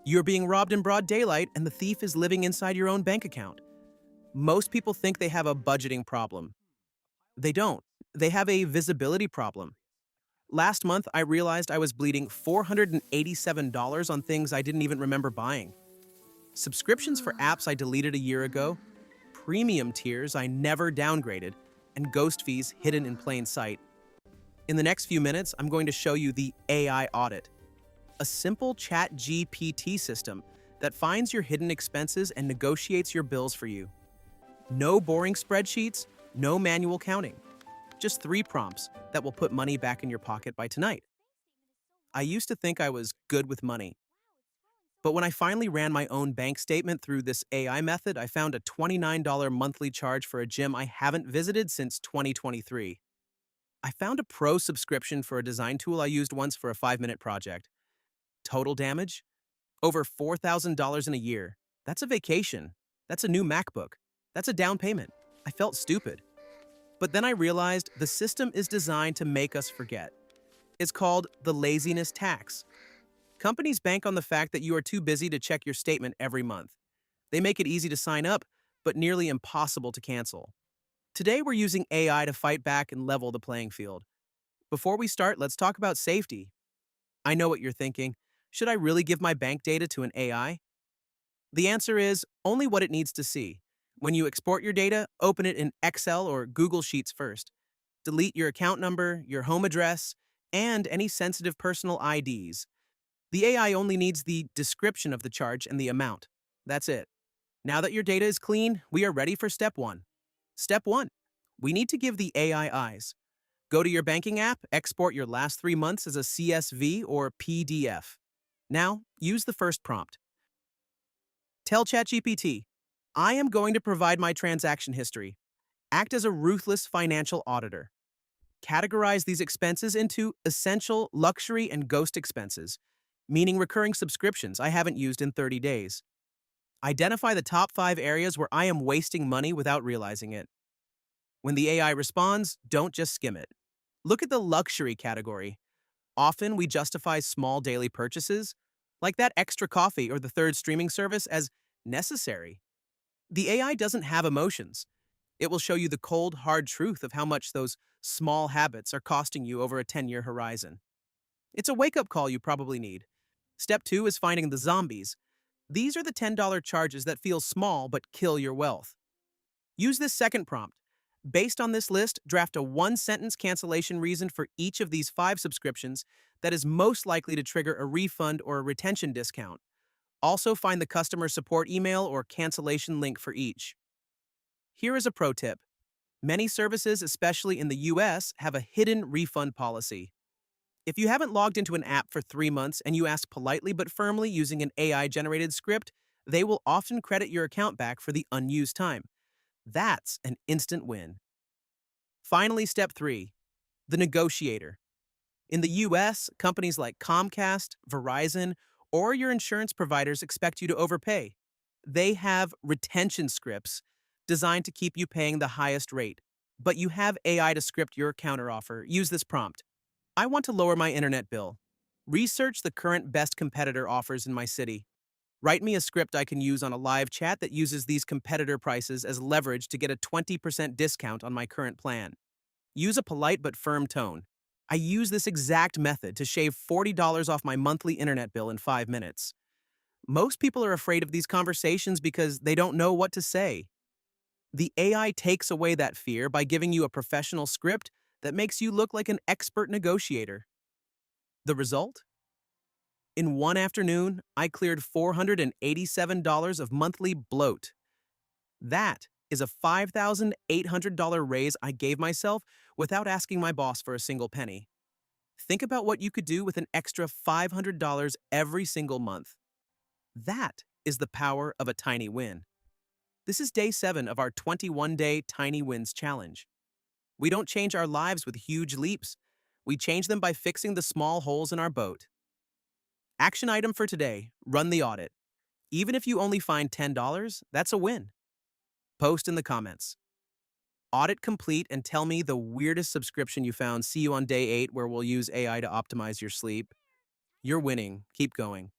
You're being robbed in broad daylight, and the thief is living inside your own bank account. Most people think they have a budgeting problem. They don't. They have a visibility problem. Last month, I realized I was bleeding $487 on things I didn't even remember buying. Subscriptions for apps I deleted a year ago, premium tiers I never downgraded, and ghost fees hidden in plain sight. In the next few minutes, I'm going to show you the AI Audit, a simple ChatGPT system that finds your hidden expenses and negotiates your bills for you. No boring spreadsheets, no manual counting. Just 3 prompts that will put money back in your pocket by tonight. I used to think I was good with money, but when I finally ran my own bank statement through this AI method, I found a $29 monthly charge for a gym I haven't visited since 2023. I found a pro subscription for a design tool I used once for a 5-minute project. Total damage? Over $4,000 in a year. That's a vacation. That's a new MacBook. That's a down payment. I felt stupid. But then I realized the system is designed to make us forget. It's called the Laziness Tax. Companies bank on the fact that you are too busy to check your statement every month. They make it easy to sign up, but nearly impossible to cancel. Today, we're using AI to fight back and level the playing field. Before we start, let's talk about safety. I know what you're thinking. Should I really give my bank data to an AI? The answer is only what it needs to see. When you export your data, open it in Excel or Google Sheets first. Delete your account number, your home address, and any sensitive personal IDs. The AI only needs the description of the charge and the amount. That's it. Now that your data is clean, we are ready for step 1. Step 1. We need to give the AI eyes. Go to your banking app, export your last 3 months as a CSV or PDF. Now, use the first prompt. Tell ChatGPT, I am going to provide my transaction history. Act as a ruthless financial auditor. Categorize these expenses into essential, luxury, and ghost expenses, meaning recurring subscriptions I haven't used in 30 days. Identify the top 5 areas where I am wasting money without realizing it. When the AI responds, don't just skim it. Look at the luxury category. Often we justify small daily purchases, like that extra coffee or the third streaming service, as necessary. The AI doesn't have emotions. It will show you the cold, hard truth of how much those small habits are costing you over a 10-year horizon. It's a wake-up call you probably need. Step 2 is finding the zombies. These are the $10 charges that feel small but kill your wealth. Use this second prompt. Based on this list, draft a 1-sentence cancellation reason for each of these 5 subscriptions that is most likely to trigger a refund or a retention discount. Also find the customer support email or cancellation link for each. Here is a pro tip. Many services, especially in the US, have a hidden refund policy. If you haven't logged into an app for 3 months and you ask politely but firmly using an AI-generated script, they will often credit your account back for the unused time. That's an instant win. Finally, step 3, the Negotiator. In the US, companies like Comcast, Verizon, or your insurance providers expect you to overpay. They have retention scripts designed to keep you paying the highest rate. But you have AI to script your counteroffer. Use this prompt. I want to lower my internet bill. Research the current best competitor offers in my city. Write me a script I can use on a live chat that uses these competitor prices as leverage to get a 20% discount on my current plan. Use a polite but firm tone. I use this exact method to shave $40 off my monthly internet bill in 5 minutes. Most people are afraid of these conversations because they don't know what to say. The AI takes away that fear by giving you a professional script that makes you look like an expert negotiator. The result? In one afternoon, I cleared $487 of monthly bloat. That is a $5,800 raise I gave myself without asking my boss for a single penny. Think about what you could do with an extra $500 every single month. That is the power of a tiny win. This is day 7 of our 21-day Tiny Wins Challenge. We don't change our lives with huge leaps. We change them by fixing the small holes in our boat. Action item for today, run the audit. Even if you only find $10, that's a win. Post in the comments. Audit complete and tell me the weirdest subscription you found. See you on day 8 where we'll use AI to optimize your sleep. You're winning. Keep going.